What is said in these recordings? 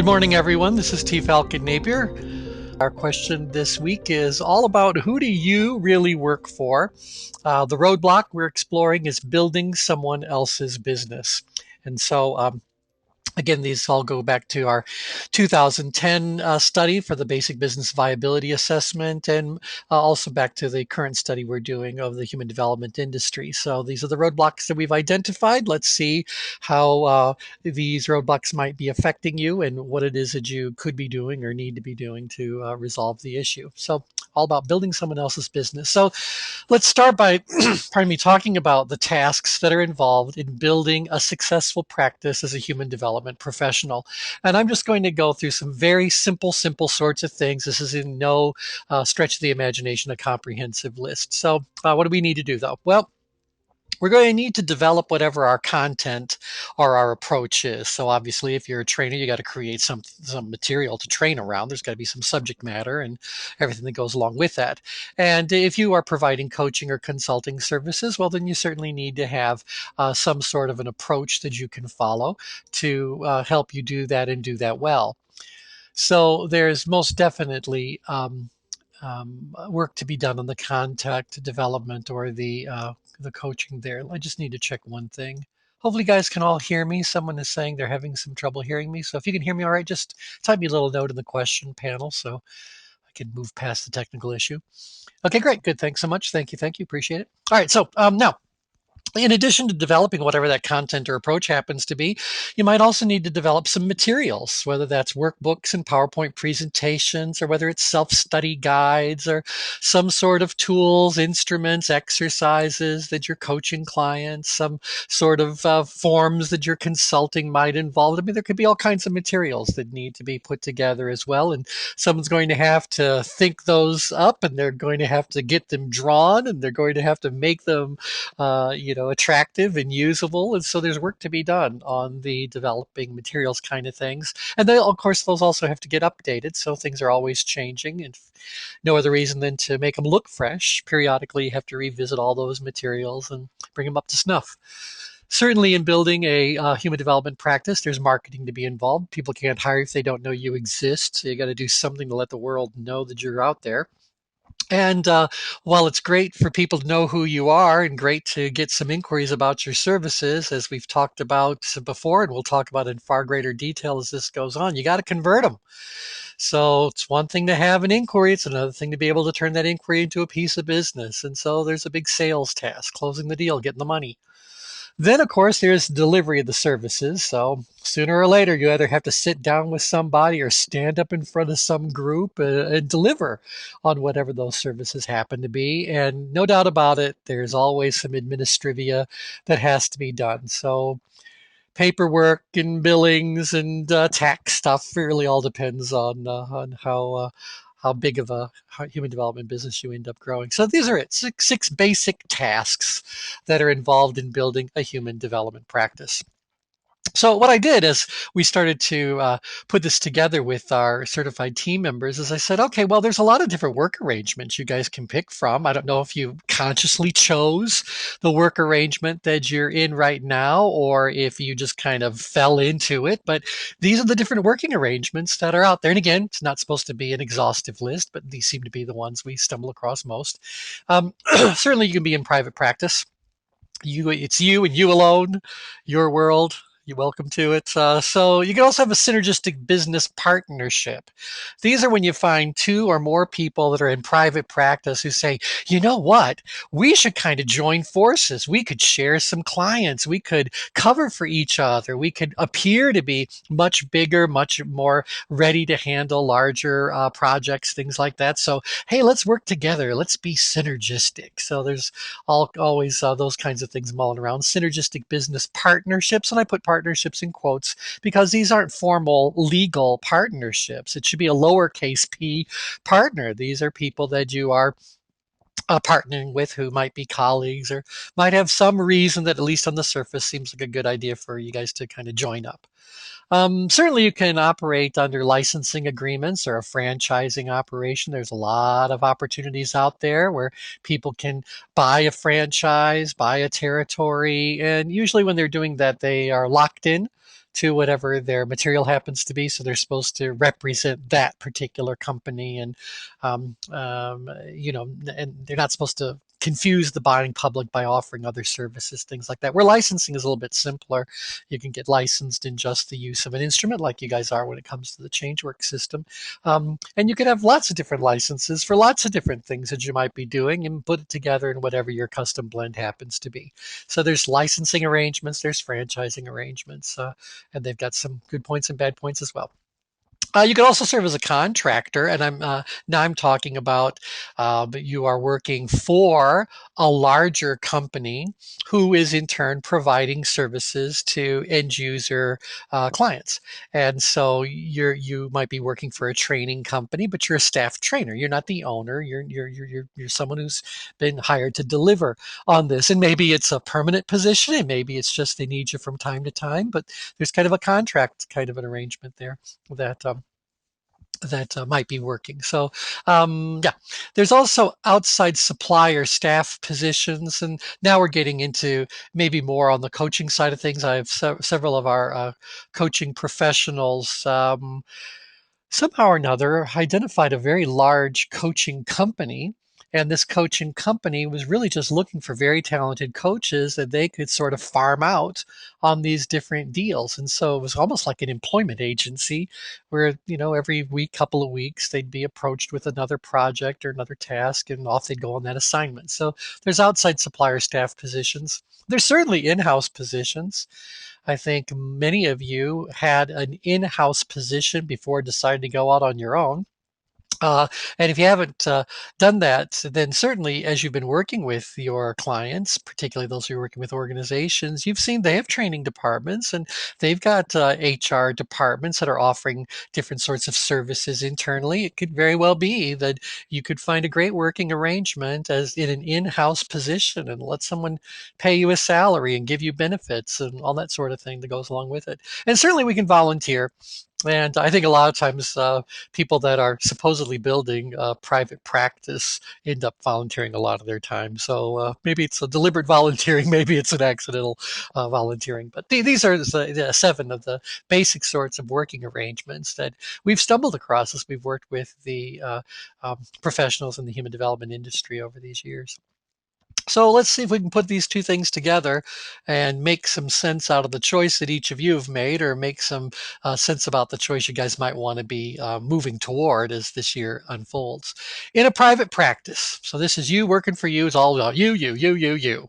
Good morning, everyone. This is T. Falcon Napier. Our question this week is all about who do you really work for? The roadblock we're exploring is building someone else's business. And so, again, these all go back to our 2010 study for the basic business viability assessment, and also back to the current study we're doing of the human development industry. So these are the roadblocks that we've identified. Let's see how these roadblocks might be affecting you and what it is that you could be doing or need to be doing to resolve the issue. So all about building someone else's business. So let's start by, pardon me, talking about the tasks that are involved in building a successful practice as a human development professional. And I'm just going to go through some very simple sorts of things. This is in no stretch of the imagination a comprehensive list. So what do we need to do though? Well, we're going to need to develop whatever our content or our approach is. So obviously, if you're a trainer, you got to create some material to train around. There's got to be some subject matter and everything that goes along with that. And if you are providing coaching or consulting services, well, then you certainly need to have some sort of an approach that you can follow to help you do that and do that well. So there's most definitely work to be done on the contact development or the coaching there. I just need to check one thing. Hopefully, you guys can all hear me. Someone is saying they're having some trouble hearing me. So if you can hear me all right, just type me a little note in the question panel so I can move past the technical issue. Okay, great. Good. Thanks so much. Thank you. Thank you. Appreciate it. All right. So now, in addition to developing whatever that content or approach happens to be, you might also need to develop some materials, whether that's workbooks and PowerPoint presentations, or whether it's self-study guides or some sort of tools, instruments, exercises that you're coaching clients, some sort of forms that your consulting might involve. I mean, there could be all kinds of materials that need to be put together as well. And someone's going to have to think those up, and they're going to have to get them drawn, and they're going to have to make them attractive and usable. And so there's work to be done on the developing materials kind of things. And then, of course, those also have to get updated. So things are always changing, and no other reason than to make them look fresh. Periodically, you have to revisit all those materials and bring them up to snuff. Certainly, in building a human development practice, there's marketing to be involved. People can't hire if they don't know you exist. So you got to do something to let the world know that you're out there. And while it's great for people to know who you are and great to get some inquiries about your services, as we've talked about before, and we'll talk about in far greater detail as this goes on, you got to convert them. So it's one thing to have an inquiry. It's another thing to be able to turn that inquiry into a piece of business. And so there's a big sales task, closing the deal, getting the money. Then, of course, there's delivery of the services. So sooner or later, you either have to sit down with somebody or stand up in front of some group and deliver on whatever those services happen to be. And no doubt about it, there's always some administrivia that has to be done. So paperwork and billings and tax stuff really all depends on how big of a human development business you end up growing. So these are it, six basic tasks that are involved in building a human development practice. So what I did as we started to put this together with our certified team members is I said, okay, well, there's a lot of different work arrangements you guys can pick from. I don't know if you consciously chose the work arrangement that you're in right now, or if you just kind of fell into it. But these are the different working arrangements that are out there. And again, it's not supposed to be an exhaustive list, but these seem to be the ones we stumble across most. Certainly, you can be in private practice. It's you and you alone, your world. You're welcome to it. So you can also have a synergistic business partnership. These are when you find two or more people that are in private practice who say, you know what, we should kind of join forces. We could share some clients. We could cover for each other. We could appear to be much bigger, much more ready to handle larger projects, things like that. So, hey, let's work together. Let's be synergistic. So there's always those kinds of things mulling around. Synergistic business partnerships, and I put partnerships in quotes because these aren't formal legal partnerships. It should be a lowercase p partner. These are people that you are partnering with who might be colleagues or might have some reason that, at least on the surface, seems like a good idea for you guys to kind of join up. Certainly, you can operate under licensing agreements or a franchising operation. There's a lot of opportunities out there where people can buy a franchise, buy a territory, and usually when they're doing that, they are locked in to whatever their material happens to be. So they're supposed to represent that particular company, and and they're not supposed to confuse the buying public by offering other services, things like that. Where licensing is a little bit simpler, you can get licensed in just the use of an instrument, like you guys are when it comes to the ChangeWorks system. And you can have lots of different licenses for lots of different things that you might be doing and put it together in whatever your custom blend happens to be. So there's licensing arrangements, there's franchising arrangements, and they've got some good points and bad points as well. You can also serve as a contractor, and now I'm talking about you are working for a larger company who is in turn providing services to end user clients. And so you might be working for a training company, but you're a staff trainer. You're not the owner. You're someone who's been hired to deliver on this. And maybe it's a permanent position, and maybe it's just they need you from time to time. But there's kind of a contract kind of an arrangement there that might be working. So, yeah, there's also outside supplier staff positions, and now we're getting into maybe more on the coaching side of things. I have several of our coaching professionals. Somehow or another identified a very large coaching company. And this coaching company was really just looking for very talented coaches that they could sort of farm out on these different deals. And so it was almost like an employment agency where, every week, couple of weeks, they'd be approached with another project or another task, and off they'd go on that assignment. So there's outside supplier staff positions. There's certainly in-house positions. I think many of you had an in-house position before deciding to go out on your own. And if you haven't done that, then certainly as you've been working with your clients, particularly those who are working with organizations, you've seen they have training departments, and they've got HR departments that are offering different sorts of services internally. It could very well be that you could find a great working arrangement as in an in-house position and let someone pay you a salary and give you benefits and all that sort of thing that goes along with it. And certainly we can volunteer. And I think a lot of times people that are supposedly building private practice end up volunteering a lot of their time. So maybe it's a deliberate volunteering, maybe it's an accidental volunteering. But these are the 7 of the basic sorts of working arrangements that we've stumbled across as we've worked with the professionals in the human development industry over these years. So let's see if we can put these two things together and make some sense out of the choice that each of you have made, or make some sense about the choice you guys might want to be moving toward as this year unfolds. In a private practice, so this is you working for you, it's all about you.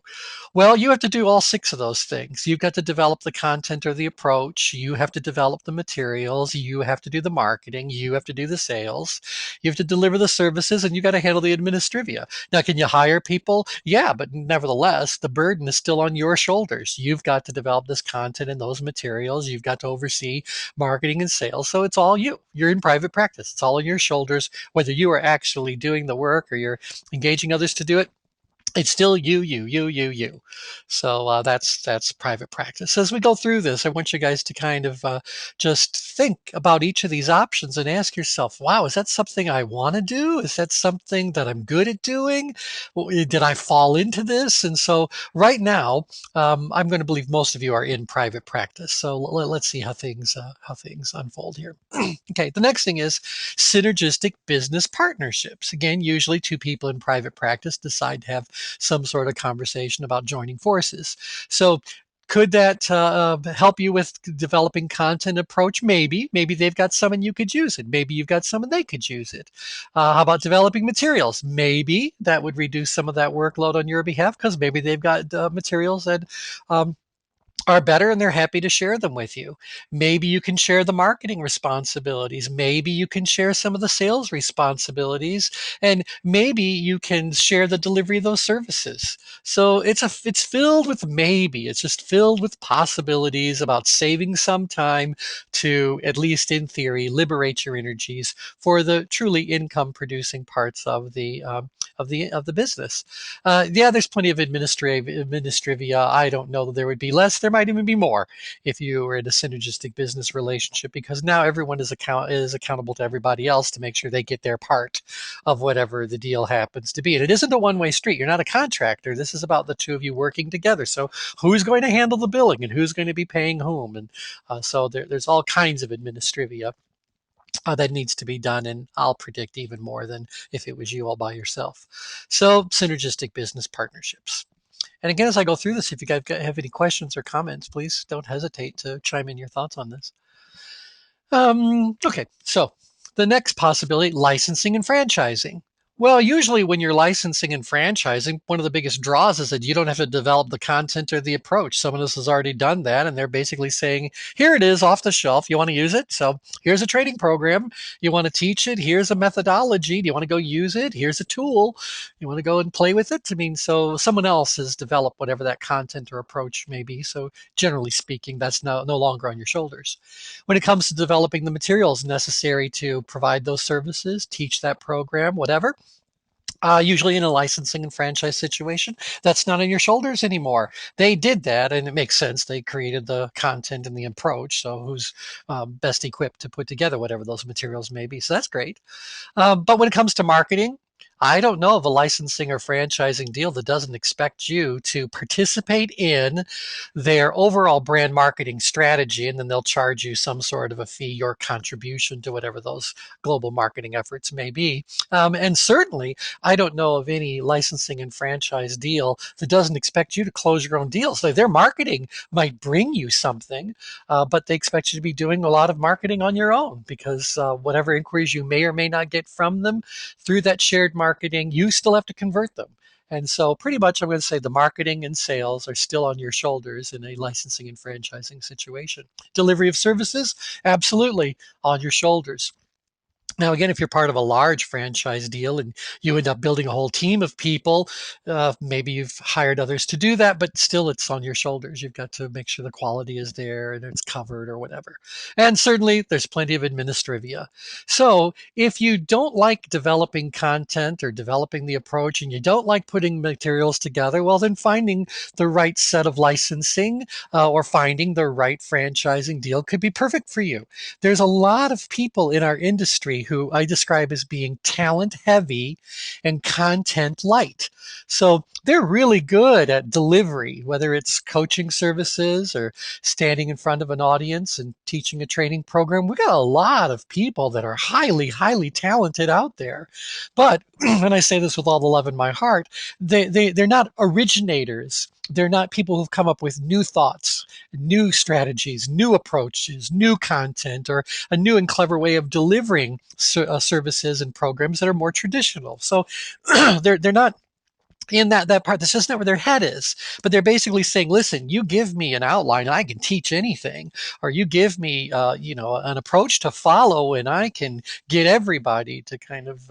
Well, you have to do all 6 of those things. You've got to develop the content or the approach. You have to develop the materials. You have to do the marketing. You have to do the sales. You have to deliver the services, and you got to handle the administrivia. Now, can you hire people? Yeah, but nevertheless, the burden is still on your shoulders. You've got to develop this content and those materials. You've got to oversee marketing and sales. So it's all you. You're in private practice. It's all on your shoulders, whether you are actually doing the work or you're engaging others to do it. It's still you. So that's private practice. As we go through this, I want you guys to kind of just think about each of these options and ask yourself, wow, is that something I want to do? Is that something that I'm good at doing? Did I fall into this? And so right now, I'm going to believe most of you are in private practice. So let's see how things unfold here. Okay, the next thing is synergistic business partnerships. Again, usually 2 people in private practice decide to have some sort of conversation about joining forces. So could that help you with developing content approach? Maybe they've got some and you could use it. Maybe you've got some and they could use it. How about developing materials? Maybe that would reduce some of that workload on your behalf, because maybe they've got materials that are better and they're happy to share them with you. Maybe you can share the marketing responsibilities. Maybe you can share some of the sales responsibilities, and maybe you can share the delivery of those services. So it's filled with maybe. It's just filled with possibilities about saving some time to, at least in theory, liberate your energies for the truly income producing parts of the of the business. Yeah, there's plenty of administrivia. I don't know that there would be less. There might even be more if you were in a synergistic business relationship, because now everyone is accountable to everybody else to make sure they get their part of whatever the deal happens to be. And it isn't a one-way street. You're not a contractor. This is about the two of you working together. So who's going to handle the billing and who's going to be paying whom? And so there's all kinds of administrivia that needs to be done, and I'll predict even more than if it was you all by yourself. So synergistic business partnerships. And again, as I go through this, if you guys have any questions or comments, please don't hesitate to chime in your thoughts on this. Okay, so the next possibility, licensing and franchising. Well, usually when you're licensing and franchising, one of the biggest draws is that you don't have to develop the content or the approach. Someone else has already done that, and they're basically saying, here it is off the shelf. You want to use it? So here's a training program. You want to teach it? Here's a methodology. Do you want to go use it? Here's a tool. You want to go and play with it? I mean, so someone else has developed whatever that content or approach may be. So generally speaking, that's no longer on your shoulders. When it comes to developing the materials necessary to provide those services, teach that program, whatever, usually in a licensing and franchise situation, that's not on your shoulders anymore. They did that, and it makes sense. They created the content and the approach. So who's best equipped to put together whatever those materials may be? So that's great. But when it comes to marketing, I don't know of a licensing or franchising deal that doesn't expect you to participate in their overall brand marketing strategy, and then they'll charge you some sort of a fee, your contribution to whatever those global marketing efforts may be. And certainly, I don't know of any licensing and franchise deal that doesn't expect you to close your own deals. So their marketing might bring you something, but they expect you to be doing a lot of marketing on your own, because whatever inquiries you may or may not get from them through that shared marketing, you still have to convert them. And so pretty much I'm going to say the marketing and sales are still on your shoulders in a licensing and franchising situation. Delivery of services, absolutely on your shoulders. Now, again, if you're part of a large franchise deal and you end up building a whole team of people, maybe you've hired others to do that, but still it's on your shoulders. You've got to make sure the quality is there and it's covered or whatever. And certainly there's plenty of administrivia. So if you don't like developing content or developing the approach, and you don't like putting materials together, well, then finding the right set of licensing or finding the right franchising deal could be perfect for you. There's a lot of people in our industry who I describe as being talent heavy and content light. So they're really good at delivery, whether it's coaching services or standing in front of an audience and teaching a training program. We got a lot of people that are highly, highly talented out there. But, and I say this with all the love in my heart, they're not originators. They're not people who've come up with new thoughts, new strategies, new approaches, new content, or a new and clever way of delivering services and programs that are more traditional. So they're not in that part. That's just not where their head is. But they're basically saying, listen, you give me an outline and I can teach anything, or you give me an approach to follow and I can get everybody to kind of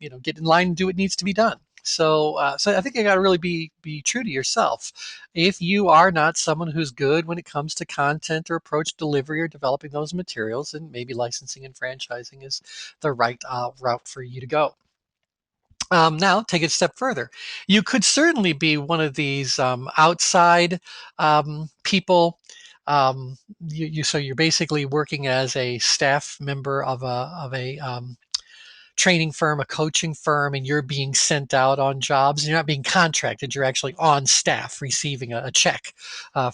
get in line and do what needs to be done. So I think you got to really be true to yourself. If you are not someone who's good when it comes to content or approach delivery or developing those materials, then maybe licensing and franchising is the right route for you to go. Now, take it a step further. You could certainly be one of these outside people. So you're basically working as a staff member of a training firm, a coaching firm, and you're being sent out on jobs. You're not being contracted. You're actually on staff receiving a check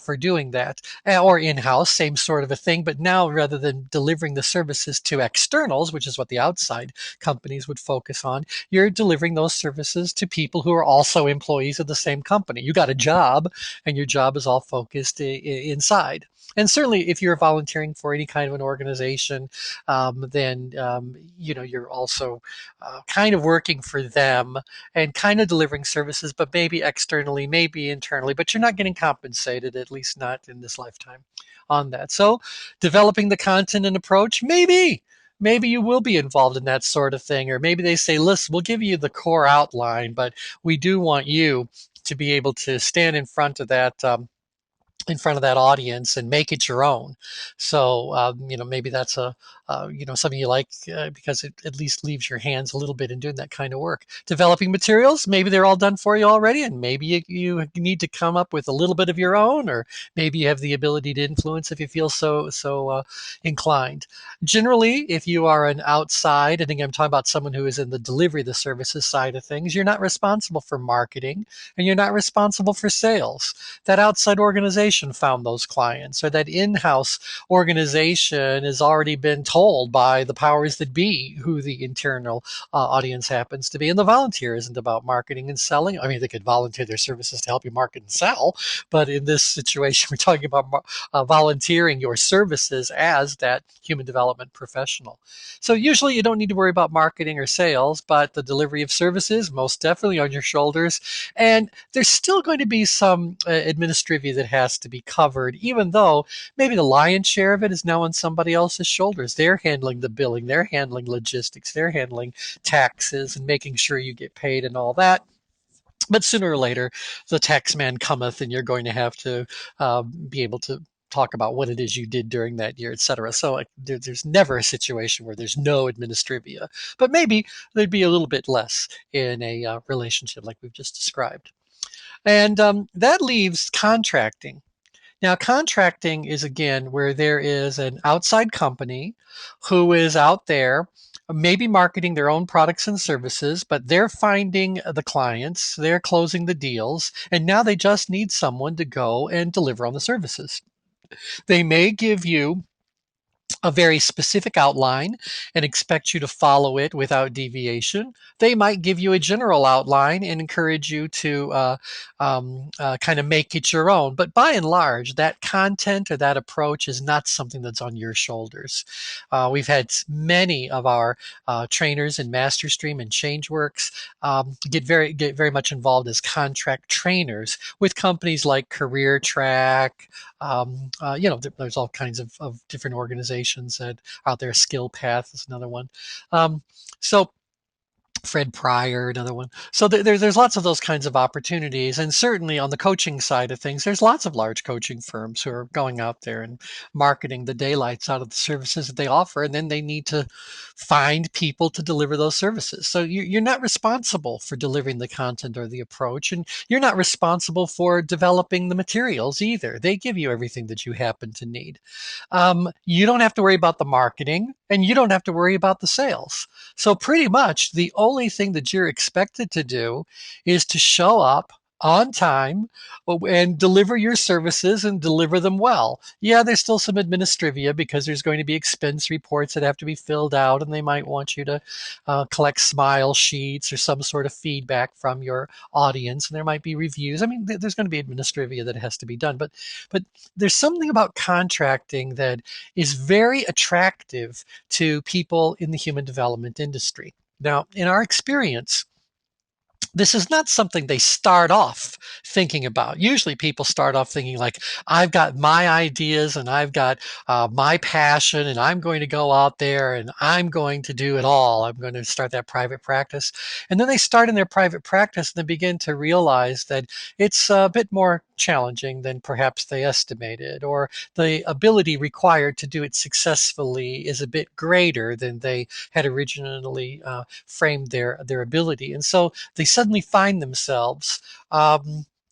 for doing that. Or in-house, same sort of a thing. But now, rather than delivering the services to externals, which is what the outside companies would focus on, you're delivering those services to people who are also employees of the same company. You got a job, and your job is all focused inside. And certainly, if you're volunteering for any kind of an organization, then you're also kind of working for them and kind of delivering services, but maybe externally, maybe internally, but you're not getting compensated, at least not in this lifetime, on that. So developing the content and approach, maybe you will be involved in that sort of thing, or maybe they say, listen, we'll give you the core outline, but we do want you to be able to stand in front of that in front of that audience and make it your own. So, maybe that's something you like because it at least leaves your hands a little bit in doing that kind of work. Developing materials, maybe they're all done for you already, and maybe you need to come up with a little bit of your own, or maybe you have the ability to influence if you feel so inclined. Generally, if you are an outside, I think I'm talking about someone who is in the delivery of the services side of things, you're not responsible for marketing and you're not responsible for sales. That outside organization found those clients, or that in-house organization has already been told by the powers that be who the internal audience happens to be. And the volunteer isn't about marketing and selling. I mean, they could volunteer their services to help you market and sell, but in this situation, we're talking about volunteering your services as that human development professional. So usually you don't need to worry about marketing or sales, but the delivery of services most definitely on your shoulders. And there's still going to be some administrivia that has to be covered, even though maybe the lion's share of it is now on somebody else's shoulders. They're handling the billing, they're handling logistics, they're handling taxes and making sure you get paid and all that. But sooner or later, the tax man cometh, and you're going to have to be able to talk about what it is you did during that year, et cetera. So there's never a situation where there's no administrivia, but maybe there'd be a little bit less in a relationship like we've just described. And that leaves contracting. Now, contracting is again where there is an outside company who is out there, maybe marketing their own products and services, but they're finding the clients, they're closing the deals, and now they just need someone to go and deliver on the services. They may give you a very specific outline and expect you to follow it without deviation. They might give you a general outline and encourage you to kind of make it your own. But by and large, that content or that approach is not something that's on your shoulders. We've had many of our trainers in MasterStream and ChangeWorks get very much involved as contract trainers with companies like Career Track. There's all kinds of different organizations that are out there. Skill Path is another one. So Fred Pryor, another one. So there's lots of those kinds of opportunities. And certainly on the coaching side of things, there's lots of large coaching firms who are going out there and marketing the daylights out of the services that they offer. And then they need to find people to deliver those services. So you're not responsible for delivering the content or the approach. And you're not responsible for developing the materials either. They give you everything that you happen to need. You don't have to worry about the marketing and you don't have to worry about the sales. So pretty much the only thing that you're expected to do is to show up on time and deliver your services and deliver them well. Yeah, there's still some administrivia because there's going to be expense reports that have to be filled out, and they might want you to collect smile sheets or some sort of feedback from your audience, and there might be reviews. I mean, there's going to be administrivia that has to be done, but there's something about contracting that is very attractive to people in the human development industry. Now, in our experience, this is not something they start off thinking about. Usually people start off thinking like, I've got my ideas and I've got my passion and I'm going to go out there and I'm going to do it all. I'm going to start that private practice. And then they start in their private practice and they begin to realize that it's a bit more challenging than perhaps they estimated, or the ability required to do it successfully is a bit greater than they had originally framed their ability. And so they suddenly find themselves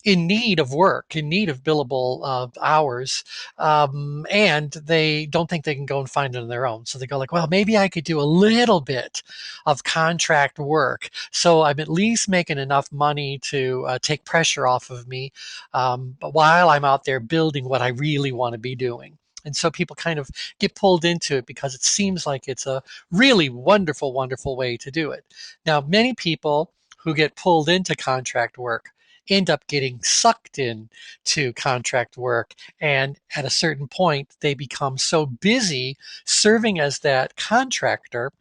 in need of work, in need of billable hours, and they don't think they can go and find it on their own. So they go like, well, maybe I could do a little bit of contract work, so I'm at least making enough money to take pressure off of me, but while I'm out there building what I really want to be doing. And so people kind of get pulled into it because it seems like it's a really wonderful, wonderful way to do it. Now, many people who get pulled into contract work end up getting sucked in to contract work. And at a certain point, they become so busy serving as that contractor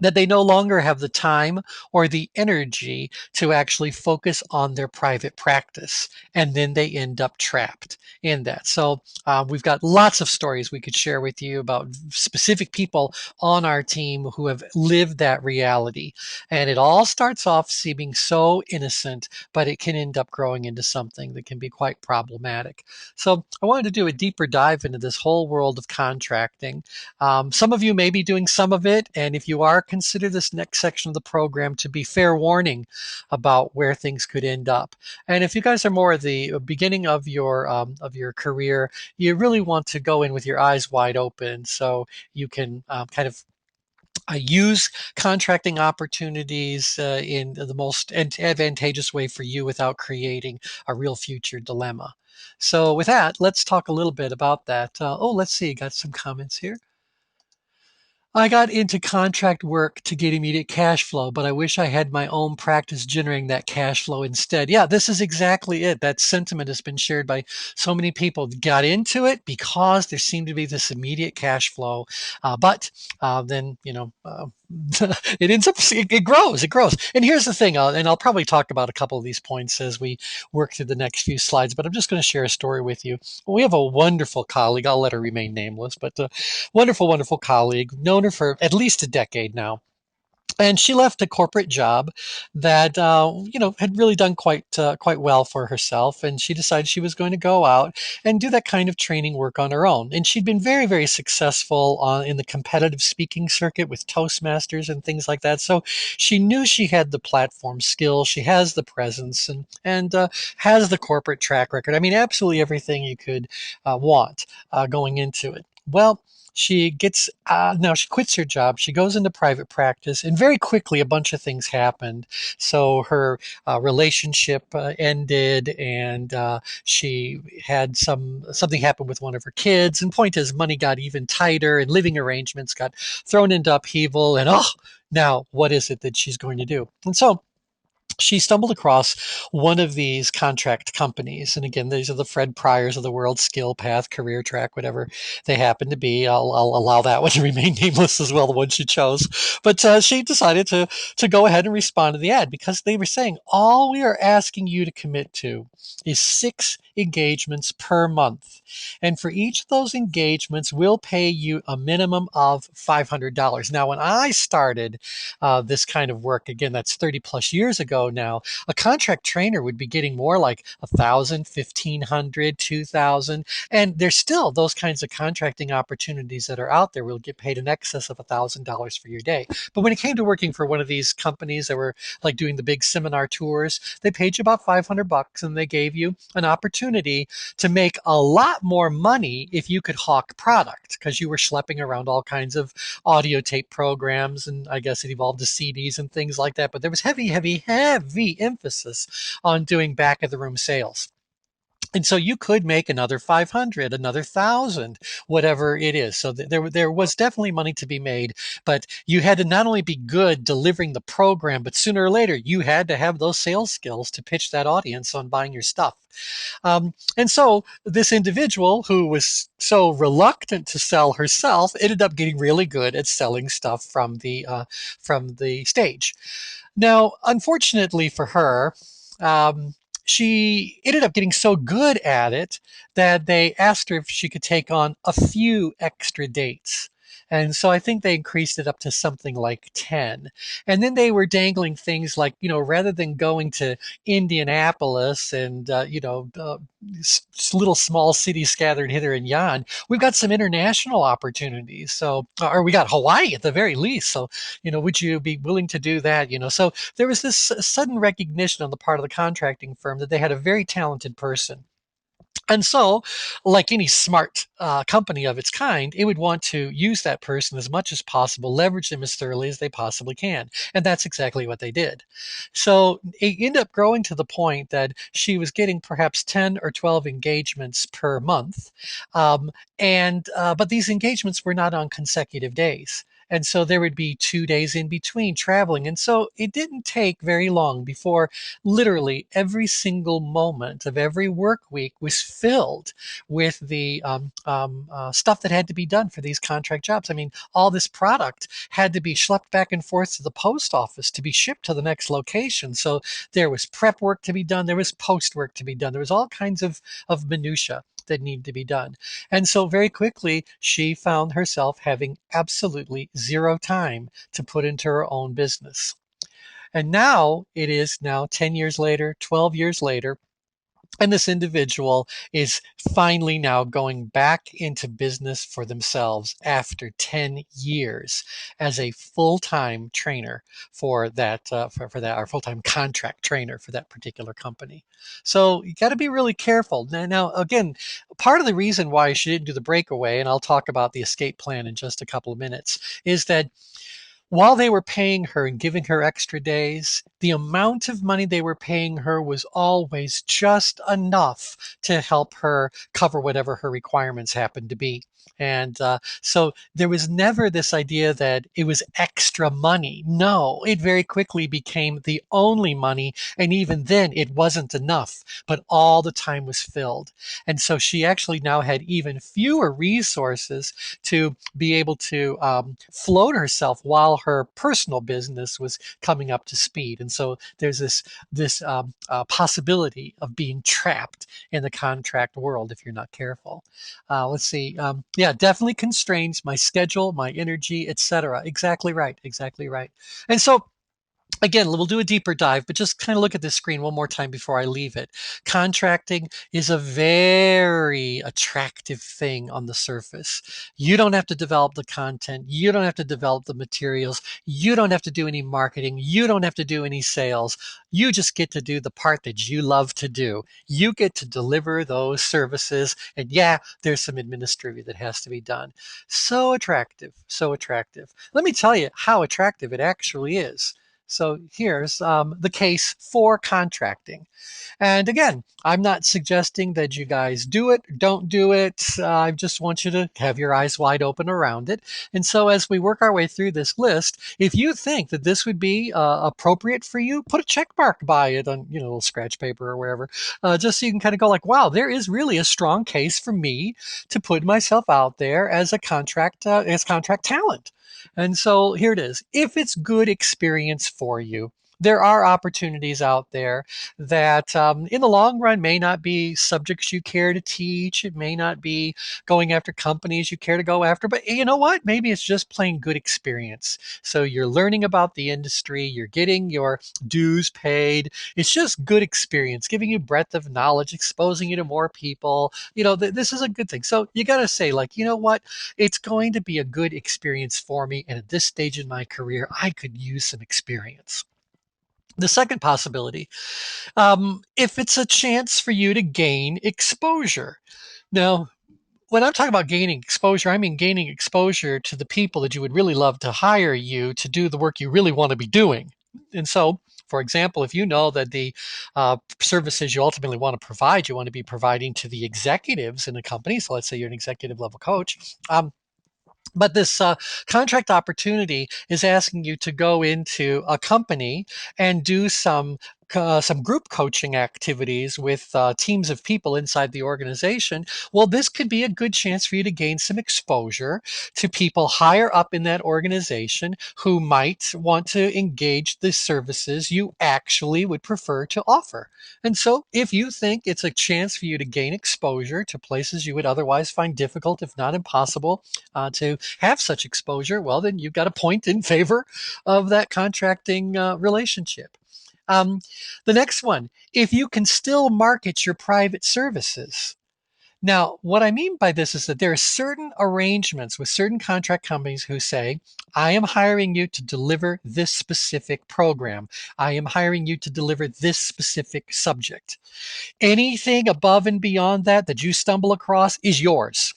that they no longer have the time or the energy to actually focus on their private practice. And then they end up trapped in that. So we've got lots of stories we could share with you about specific people on our team who have lived that reality. And it all starts off seeming so innocent, but it can end up growing into something that can be quite problematic. So I wanted to do a deeper dive into this whole world of contracting. Some of you may be doing some of it, and if you are, consider this next section of the program to be fair warning about where things could end up. And if you guys are more at the beginning of your career, you really want to go in with your eyes wide open so you can kind of use contracting opportunities in the most advantageous way for you without creating a real future dilemma. So, with that, let's talk a little bit about that. Let's see, got some comments here. I got into contract work to get immediate cash flow, but I wish I had my own practice generating that cash flow instead. Yeah, this is exactly it. That sentiment has been shared by so many people. Got into it because there seemed to be this immediate cash flow, but then it ends up it grows. And here's the thing, and I'll probably talk about a couple of these points as we work through the next few slides. But I'm just going to share a story with you. We have a wonderful colleague. I'll let her remain nameless, but wonderful, wonderful colleague. Known her for at least a decade now. And she left a corporate job that had really done quite well for herself, and she decided she was going to go out and do that kind of training work on her own. And she'd been very, very successful in the competitive speaking circuit with Toastmasters and things like that. So she knew she had the platform skills, she has the presence, and has the corporate track record. I mean, absolutely everything you could want going into it. Well, she gets now she quits her job. She goes into private practice, and very quickly a bunch of things happened. So her relationship ended, and she had something happen with one of her kids. And point is, money got even tighter, and living arrangements got thrown into upheaval. And now what is it that she's going to do? And so she stumbled across one of these contract companies. And again, these are the Fred Pryors of the world, Skill Path, Career Track, whatever they happen to be. I'll allow that one to remain nameless as well, the one she chose. But she decided to go ahead and respond to the ad because they were saying, all we are asking you to commit to is 6 engagements per month. And for each of those engagements, we'll pay you a minimum of $500. Now, when I started this kind of work, again, that's 30 plus years ago now, a contract trainer would be getting more like 1,000, 1,500, 2,000. And there's still those kinds of contracting opportunities that are out there. We'll get paid in excess of $1,000 for your day. But when it came to working for one of these companies that were like doing the big seminar tours, they paid you about $500 and they gave you an opportunity to make a lot more money if you could hawk product because you were schlepping around all kinds of audio tape programs, and I guess it evolved to CDs and things like that. But there was heavy, heavy, heavy emphasis on doing back of the room sales. And so you could make another 500, another 1,000, whatever it is. So there was definitely money to be made, but you had to not only be good delivering the program, but sooner or later you had to have those sales skills to pitch that audience on buying your stuff. And so this individual who was so reluctant to sell herself ended up getting really good at selling stuff from the stage. Now, unfortunately for her, um, she ended up getting so good at it that they asked her if she could take on a few extra dates. And so I think they increased it up to something like 10. And then they were dangling things like, rather than going to Indianapolis and, little small cities scattered hither and yon, we've got some international opportunities. So, or we got Hawaii at the very least. So, would you be willing to do that? So there was this sudden recognition on the part of the contracting firm that they had a very talented person. And so, like any smart company of its kind, it would want to use that person as much as possible, leverage them as thoroughly as they possibly can. And that's exactly what they did. So it ended up growing to the point that she was getting perhaps 10 or 12 engagements per month. But these engagements were not on consecutive days. And so there would be 2 days in between traveling. And so it didn't take very long before literally every single moment of every work week was filled with the stuff that had to be done for these contract jobs. I mean, all this product had to be schlepped back and forth to the post office to be shipped to the next location. So there was prep work to be done. There was post work to be done. There was all kinds of minutia that needed to be done. And so very quickly, she found herself having absolutely zero time to put into her own business. And now it is now 10 years later, 12 years later, and this individual is finally now going back into business for themselves after 10 years as a full-time trainer for that, for that, or full-time contract trainer for that particular company. So you got to be really careful. Now, again, part of the reason why she didn't do the breakaway, and I'll talk about the escape plan in just a couple of minutes, is that while they were paying her and giving her extra days, the amount of money they were paying her was always just enough to help her cover whatever her requirements happened to be. And so there was never this idea that it was extra money. No, it very quickly became the only money. And even then, it wasn't enough, but all the time was filled. And so she actually now had even fewer resources to be able to float herself while her personal business was coming up to speed. And so there's this possibility of being trapped in the contract world if you're not careful. Let's see. Yeah, definitely constrains my schedule, my energy, etc. Exactly right. Exactly right. And so again, we'll do a deeper dive, but just kind of look at this screen one more time before I leave it. Contracting is a very attractive thing on the surface. You don't have to develop the content. You don't have to develop the materials. You don't have to do any marketing. You don't have to do any sales. You just get to do the part that you love to do. You get to deliver those services. And yeah, there's some administrative that has to be done. So attractive, so attractive. Let me tell you how attractive it actually is. So here's the case for contracting. And again, I'm not suggesting that you guys do it, don't do it. I just want you to have your eyes wide open around it. And so as we work our way through this list, if you think that this would be appropriate for you, put a check mark by it on, a little scratch paper or wherever, just so you can kind of go like, wow, there is really a strong case for me to put myself out there as a contract talent. And so here it is. If it's good experience for you, there are opportunities out there that in the long run may not be subjects you care to teach. It may not be going after companies you care to go after, but you know what? Maybe it's just plain good experience. So you're learning about the industry, you're getting your dues paid. It's just good experience, giving you breadth of knowledge, exposing you to more people. This is a good thing. So you got to say, like, you know what? It's going to be a good experience for me. And at this stage in my career, I could use some experience. The second possibility, if it's a chance for you to gain exposure. Now, when I'm talking about gaining exposure, I mean gaining exposure to the people that you would really love to hire you to do the work you really want to be doing. And so, for example, if you know that the services you ultimately want to provide, you want to be providing to the executives in the company. So let's say you're an executive level coach. But this contract opportunity is asking you to go into a company and do some group coaching activities with teams of people inside the organization. Well, this could be a good chance for you to gain some exposure to people higher up in that organization who might want to engage the services you actually would prefer to offer. And so if you think it's a chance for you to gain exposure to places you would otherwise find difficult, if not impossible, to have such exposure, well, then you've got a point in favor of that contracting relationship. Um, the next one, if you can still market your private services. Now, what I mean by this is that there are certain arrangements with certain contract companies who say, I am hiring you to deliver this specific program. I am hiring you to deliver this specific subject. Anything above and beyond that that you stumble across is yours.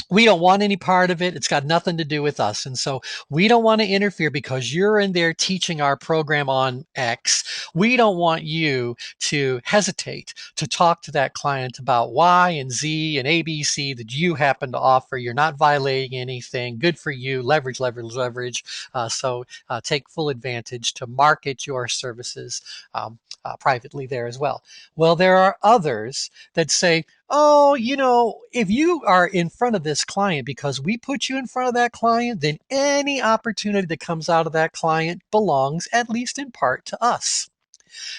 We don't want any part of it. It's got nothing to do with us. And so we don't want to interfere because you're in there teaching our program on X. We don't want you to hesitate to talk to that client about Y and Z and ABC that you happen to offer. You're not violating anything. Good for you. Leverage, leverage, leverage. So take full advantage to market your services privately there as well. Well, there are others that say, oh, if you are in front of this client because we put you in front of that client, then any opportunity that comes out of that client belongs, at least in part, to us.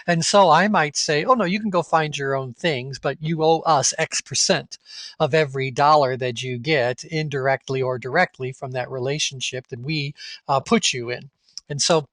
And so I might say, oh, no, you can go find your own things, but you owe us X% of every dollar that you get indirectly or directly from that relationship that we put you in. And so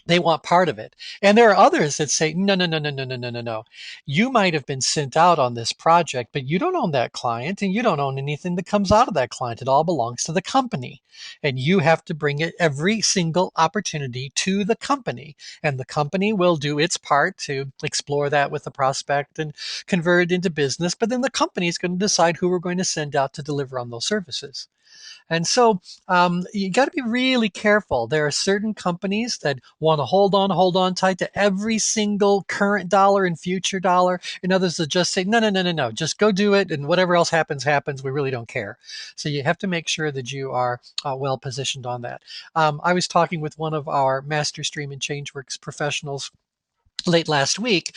they want part of it. And there are others that say, no, no, no, no, no, no, no, no, no. You might have been sent out on this project, but you don't own that client and you don't own anything that comes out of that client. It all belongs to the company. And you have to bring it every single opportunity to the company. And the company will do its part to explore that with the prospect and convert it into business. But then the company is going to decide who we're going to send out to deliver on those services. And so you got to be really careful. There are certain companies that want to hold on tight to every single current dollar and future dollar, and others that just say, no, no, no, no, no, just go do it, and whatever else happens, happens. We really don't care. So you have to make sure that you are well positioned on that. I was talking with one of our Master Stream and ChangeWorks professionals late last week,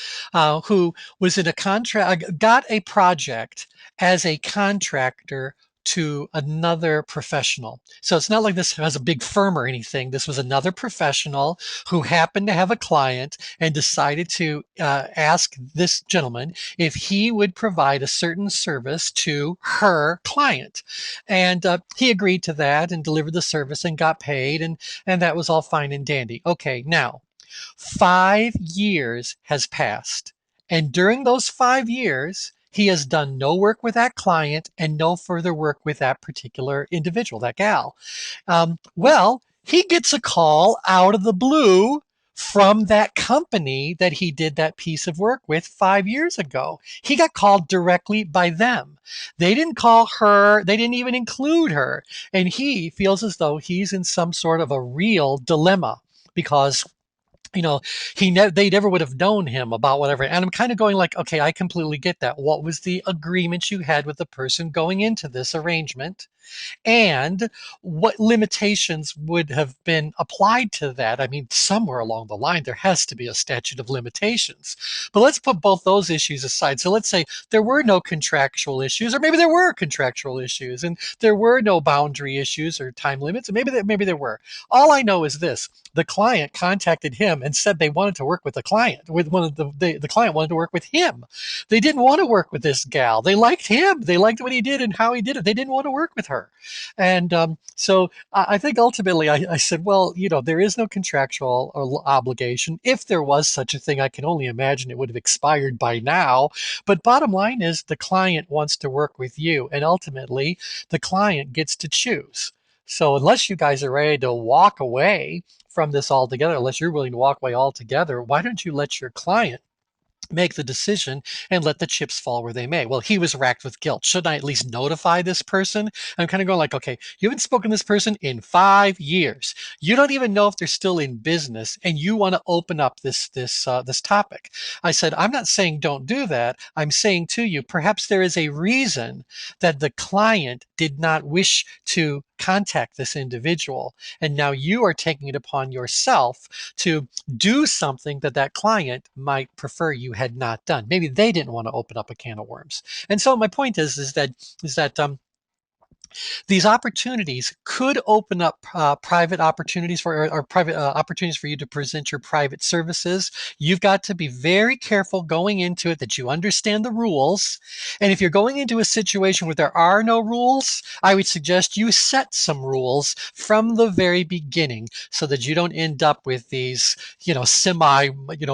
who was in a contract, got a project as a contractor to another professional. So it's not like this has a big firm or anything. This was another professional who happened to have a client and decided to ask this gentleman if he would provide a certain service to her client. And he agreed to that and delivered the service and got paid. And that was all fine and dandy. Okay, now 5 years has passed. And during those 5 years, he has done no work with that client and no further work with that particular individual, that gal. Well, he gets a call out of the blue from that company that he did that piece of work with 5 years ago. He got called directly by them. They didn't call her, they didn't even include her. And he feels as though he's in some sort of a real dilemma because you know they never would have known him about whatever. And I'm kind of going like, okay, I completely get that. What was the agreement you had with the person going into this arrangement, and what limitations would have been applied to that? I mean, somewhere along the line, there has to be a statute of limitations. But let's put both those issues aside. So let's say there were no contractual issues, or maybe there were contractual issues, and there were no boundary issues or time limits, and maybe there were. All I know is this: the client contacted him and said they wanted to work with the client. With one of the client wanted to work with him. They didn't want to work with this gal. They liked him. They liked what he did and how he did it. They didn't want to work with her. And so I think ultimately I said, well, there is no contractual obligation. If there was such a thing, I can only imagine it would have expired by now. But bottom line is the client wants to work with you, and ultimately the client gets to choose. So unless you guys are ready to walk away from this altogether, unless you're willing to walk away altogether, why don't you let your client make the decision and let the chips fall where they may? Well, he was racked with guilt. Shouldn't I at least notify this person? I'm kind of going like, okay, you haven't spoken to this person in 5 years. You don't even know if they're still in business, and you want to open up this topic. I said, I'm not saying don't do that. I'm saying to you, perhaps there is a reason that the client did not wish to contact this individual, and now you are taking it upon yourself to do something that that client might prefer you had not done. Maybe they didn't want to open up a can of worms. And so my point is that these opportunities could open up private opportunities or private opportunities for you to present your private services. You've got to be very careful going into it that you understand the rules. And if you're going into a situation where there are no rules, I would suggest you set some rules from the very beginning so that you don't end up with these,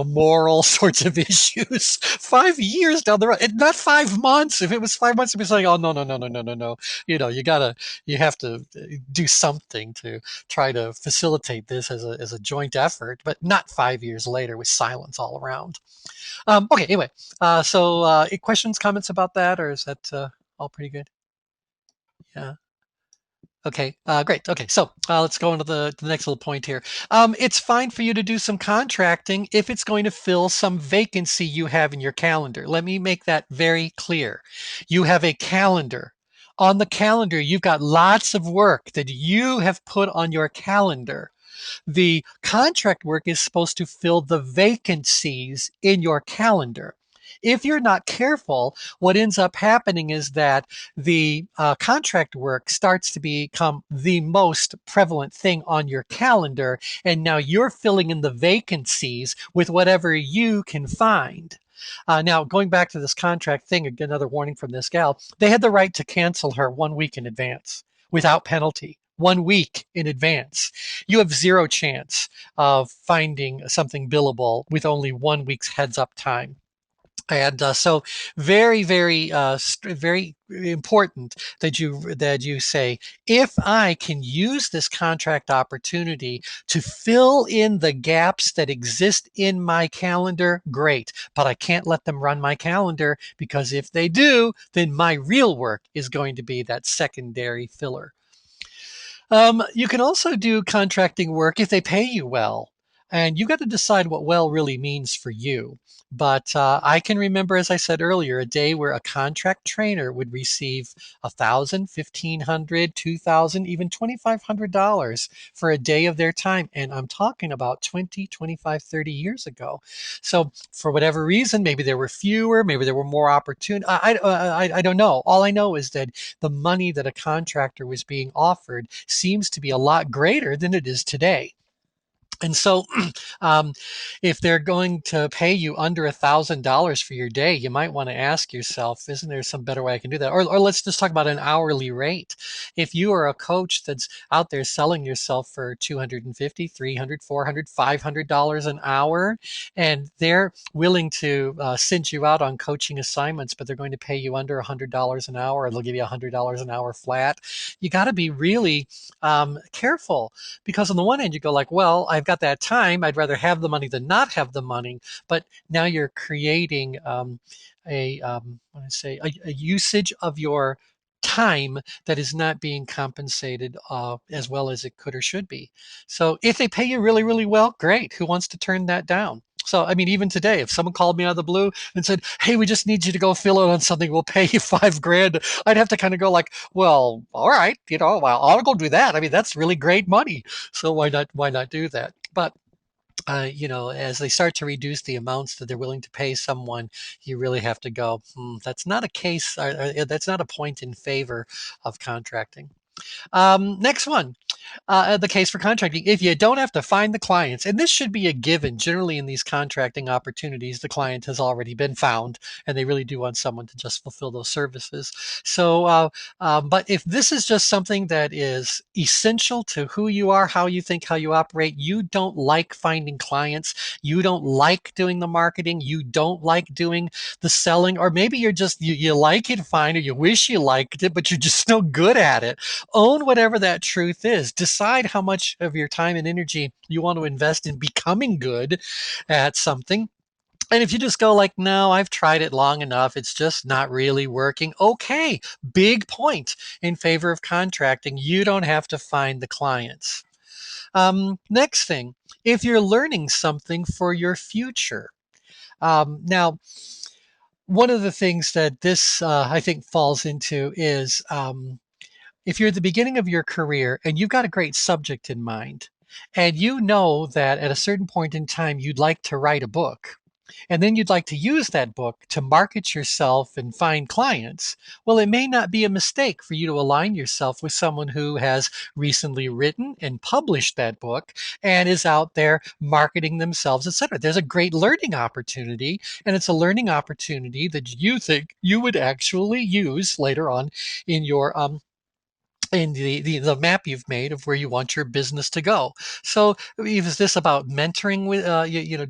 moral sorts of issues 5 years down the road. And not 5 months. If it was 5 months, it'd be saying, oh, no, no, no, no, no, no, no. You have to do something to try to facilitate this as a joint effort, but not 5 years later with silence all around. Okay, anyway, so questions, comments about that, or is that all pretty good? Yeah. Okay, great. Okay, so let's go into the next little point here. It's fine for you to do some contracting if it's going to fill some vacancy you have in your calendar. Let me make that very clear. You have a calendar. On the calendar, you've got lots of work that you have put on your calendar. The contract work is supposed to fill the vacancies in your calendar. If you're not careful, what ends up happening is that the contract work starts to become the most prevalent thing on your calendar, and now you're filling in the vacancies with whatever you can find. Now, going back to this contract thing, again, another warning from this gal, they had the right to cancel her 1 week in advance without penalty. 1 week in advance. You have zero chance of finding something billable with only 1 week's heads up time. And so, very important that you say, if I can use this contract opportunity to fill in the gaps that exist in my calendar, great. But I can't let them run my calendar, because if they do, then my real work is going to be that secondary filler. You can also do contracting work if they pay you well. And you got to decide what well really means for you. But I can remember, as I said earlier, a day where a contract trainer would receive 1,000, 1,500, 2,000, even $2,500 for a day of their time. And I'm talking about 20, 25, 30 years ago. So for whatever reason, maybe there were fewer, maybe there were more opportunities. I don't know. All I know is that the money that a contractor was being offered seems to be a lot greater than it is today. And so, um, if they're going to pay you under $1,000 for your day, you might want to ask yourself, isn't there some better way I can do that? Or let's just talk about an hourly rate. If you are a coach that's out there selling yourself for 250, 300, 400, $500 an hour, and they're willing to send you out on coaching assignments, but they're going to pay you under $100 an hour, or they'll give you $100 an hour flat, you got to be really careful, because on the one hand you go like, well, I've got that time, I'd rather have the money than not have the money. But now you're creating what I say, a usage of your time that is not being compensated as well as it could or should be. So if they pay you really, really well, great. Who wants to turn that down? So, I mean, even today, if someone called me out of the blue and said, "Hey, we just need you to go fill out on something, we'll pay you 5 grand," I'd have to kind of go like, "Well, all right, well, I'll go do that. I mean, that's really great money. So why not do that?" But as they start to reduce the amounts that they're willing to pay someone, you really have to go, that's not a case, that's not a point in favor of contracting. Next one, the case for contracting. If you don't have to find the clients, and this should be a given, generally in these contracting opportunities, the client has already been found, and they really do want someone to just fulfill those services. So, but if this is just something that is essential to who you are, how you think, how you operate, you don't like finding clients, you don't like doing the marketing, you don't like doing the selling, or maybe you like it fine, or you wish you liked it, but you're just no good at it. Own whatever that truth is. Decide how much of your time and energy you want to invest in becoming good at something. And if you just go like, no, I've tried it long enough, it's just not really working. Okay, big point in favor of contracting. You don't have to find the clients. Next thing, if you're learning something for your future. Now, one of the things that this, I think, falls into is if you're at the beginning of your career and you've got a great subject in mind, and you know that at a certain point in time you'd like to write a book, and then you'd like to use that book to market yourself and find clients, well, it may not be a mistake for you to align yourself with someone who has recently written and published that book and is out there marketing themselves, etc. There's a great learning opportunity, and it's a learning opportunity that you think you would actually use later on in your in the map you've made of where you want your business to go. So is this about mentoring with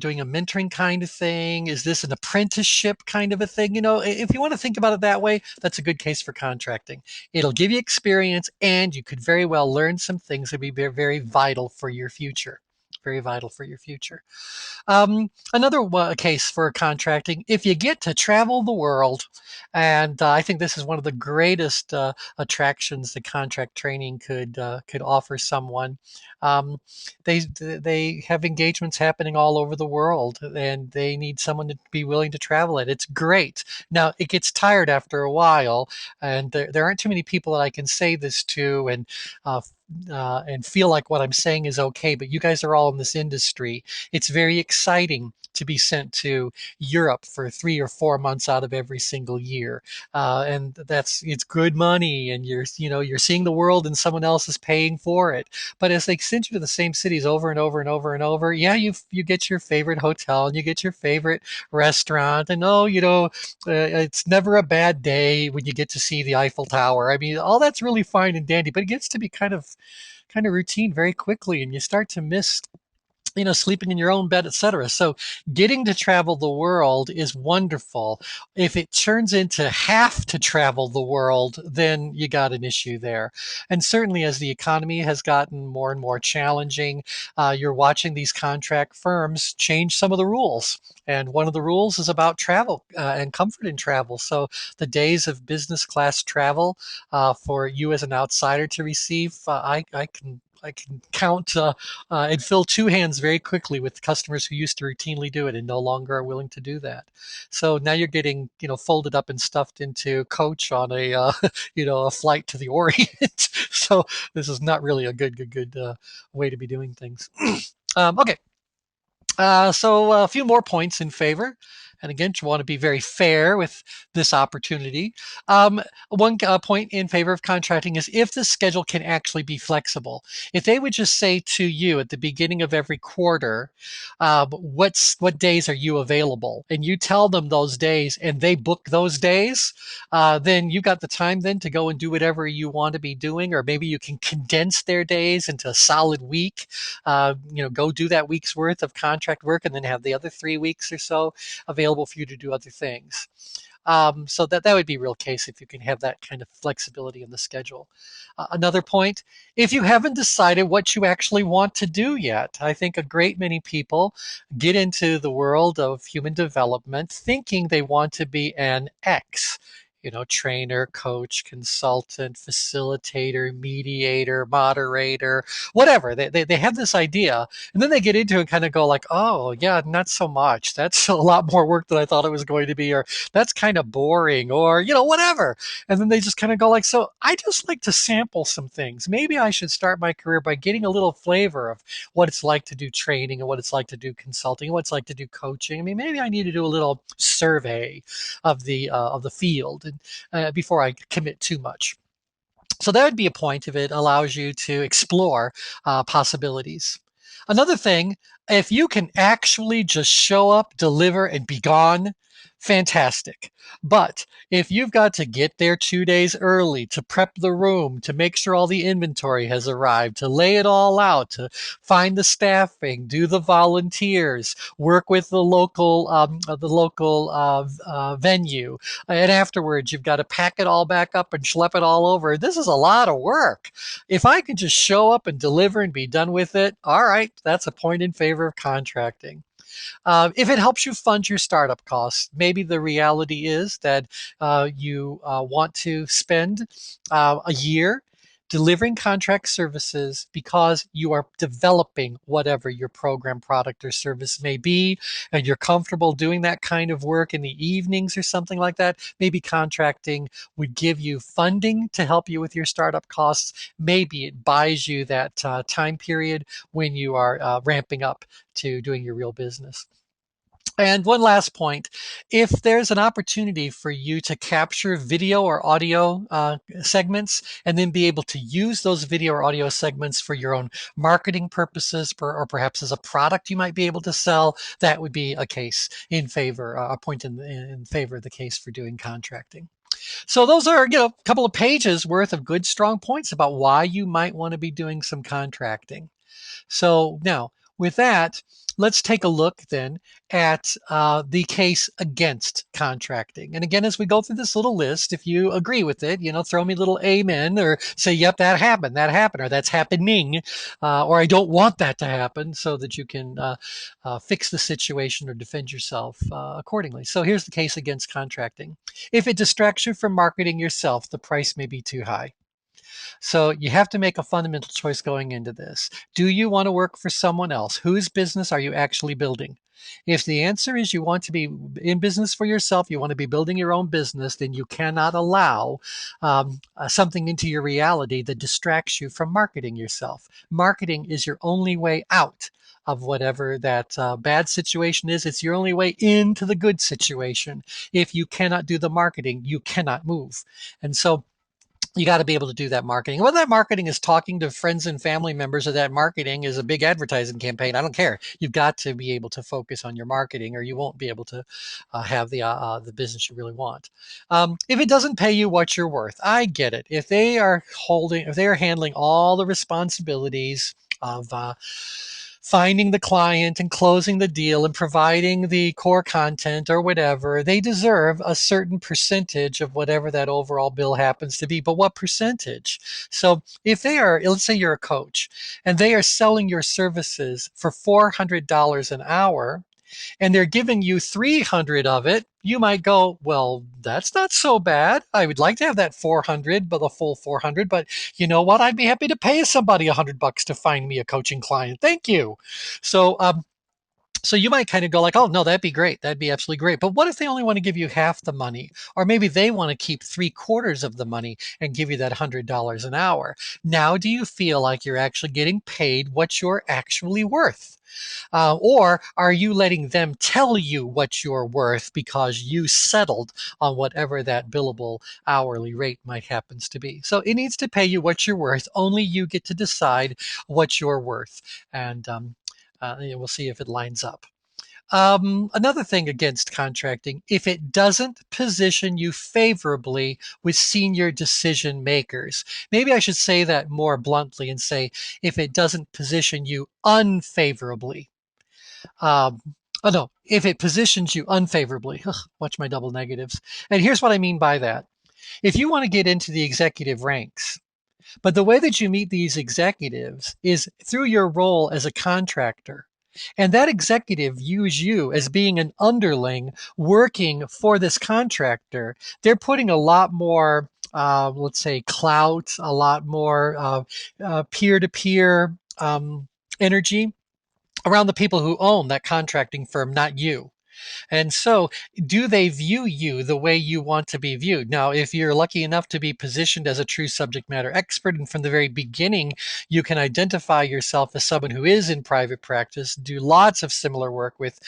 doing a mentoring kind of thing? Is this an apprenticeship kind of a thing? If you want to think about it that way, that's a good case for contracting. It'll give you experience, and you could very well learn some things that would be very, very vital for your future. very vital for your future. Another case for contracting, if you get to travel the world, and I think this is one of the greatest attractions that contract training could offer someone. Um, they have engagements happening all over the world, and they need someone to be willing to travel it. It's great. Now it gets tired after a while, and there aren't too many people that I can say this to, uh, and feel like what I'm saying is okay. But you guys are all in this industry. It's very exciting to be sent to Europe for 3 or 4 months out of every single year, and it's good money, and you're seeing the world, and someone else is paying for it. But as they send you to the same cities over and over and over and over, yeah, you get your favorite hotel and you get your favorite restaurant, and it's never a bad day when you get to see the Eiffel Tower. I mean, all that's really fine and dandy, but it gets to be kind of routine very quickly, and you start to miss sleeping in your own bed, etc. So getting to travel the world is wonderful. If it turns into have to travel the world, then you got an issue there. And certainly as the economy has gotten more and more challenging, you're watching these contract firms change some of the rules. And one of the rules is about travel and comfort in travel. So the days of business class travel for you as an outsider to receive, I can count and fill two hands very quickly with customers who used to routinely do it and no longer are willing to do that. So now you're getting, folded up and stuffed into coach on a flight to the Orient. So this is not really a good way to be doing things. Okay. So a few more points in favor. And again, you want to be very fair with this opportunity. One point in favor of contracting is if the schedule can actually be flexible. If they would just say to you at the beginning of every quarter, what days are you available, and you tell them those days, and they book those days, then you got the time then to go and do whatever you want to be doing, or maybe you can condense their days into a solid week. Go do that week's worth of contract work, and then have the other 3 weeks or so available for you to do other things. So that would be a real case if you can have that kind of flexibility in the schedule. Another point, if you haven't decided what you actually want to do yet, I think a great many people get into the world of human development thinking they want to be an X. Trainer, coach, consultant, facilitator, mediator, moderator, whatever. They have this idea, and then they get into it and kind of go like, oh, yeah, not so much. That's a lot more work than I thought it was going to be, or that's kind of boring, or, whatever. And then they just kind of go like, so I just like to sample some things. Maybe I should start my career by getting a little flavor of what it's like to do training, and what it's like to do consulting, and what it's like to do coaching. I mean, maybe I need to do a little survey of the field, and before I commit too much. So that would be a point if it allows you to explore possibilities. Another thing, if you can actually just show up, deliver, and be gone, fantastic. But if you've got to get there 2 days early to prep the room, to make sure all the inventory has arrived, to lay it all out, to find the staffing, do the volunteers, work with the local venue, and afterwards you've got to pack it all back up and schlep it all over. This is a lot of work. If I can just show up and deliver and be done with it, all right, that's a point in favor of contracting. If it helps you fund your startup costs, maybe the reality is that you want to spend a year delivering contract services because you are developing whatever your program, product, or service may be, and you're comfortable doing that kind of work in the evenings or something like that. Maybe contracting would give you funding to help you with your startup costs. Maybe it buys you that time period when you are ramping up to doing your real business. And one last point, if there's an opportunity for you to capture video or audio segments and then be able to use those video or audio segments for your own marketing purposes, or perhaps as a product you might be able to sell, that would be a case in favor, a point in favor of the case for doing contracting. So those are, a couple of pages worth of good, strong points about why you might want to be doing some contracting. So now, with that, let's take a look then at the case against contracting. And again, as we go through this little list, if you agree with it, throw me a little amen or say, yep, that happened, or that's happening, or I don't want that to happen, so that you can fix the situation or defend yourself accordingly. So here's the case against contracting. If it distracts you from marketing yourself, the price may be too high. So you have to make a fundamental choice going into this. Do you want to work for someone else? Whose business are you actually building? If the answer is you want to be in business for yourself, you want to be building your own business, then you cannot allow something into your reality that distracts you from marketing yourself. Marketing is your only way out of whatever that bad situation is. It's your only way into the good situation. If you cannot do the marketing, you cannot move. And so you got to be able to do that marketing. Whether that marketing is talking to friends and family members, or that marketing is a big advertising campaign, I don't care. You've got to be able to focus on your marketing, or you won't be able to have the business you really want. If it doesn't pay you what you're worth, I get it. If they are handling all the responsibilities of finding the client and closing the deal and providing the core content or whatever, they deserve a certain percentage of whatever that overall bill happens to be. But what percentage? So if they are, let's say you're a coach and they are selling your services for $400 an hour, and they're giving you 300 of it, you might go, well, that's not so bad. I would like to have that 400, but the full 400. But you know what? I'd be happy to pay somebody $100 to find me a coaching client. Thank you. So, so you might kind of go like, oh, no, that'd be great. That'd be absolutely great. But what if they only want to give you half the money? Or maybe they want to keep 3/4 of the money and give you that $100 an hour. Now, do you feel like you're actually getting paid what you're actually worth? Or are you letting them tell you what you're worth because you settled on whatever that billable hourly rate might happens to be? So it needs to pay you what you're worth. Only you get to decide what you're worth. And we'll see if it lines up. Another thing against contracting, if it doesn't position you favorably with senior decision makers. Maybe I should say that more bluntly and say, if it doesn't position you unfavorably. Oh no, if it positions you unfavorably. Ugh, watch my double negatives. And here's what I mean by that. If you want to get into the executive ranks, but the way that you meet these executives is through your role as a contractor. And that executive views you as being an underling working for this contractor. They're putting a lot more, let's say, clout, a lot more peer-to-peer energy around the people who own that contracting firm, not you. And so, do they view you the way you want to be viewed? Now, if you're lucky enough to be positioned as a true subject matter expert, and from the very beginning, you can identify yourself as someone who is in private practice, do lots of similar work with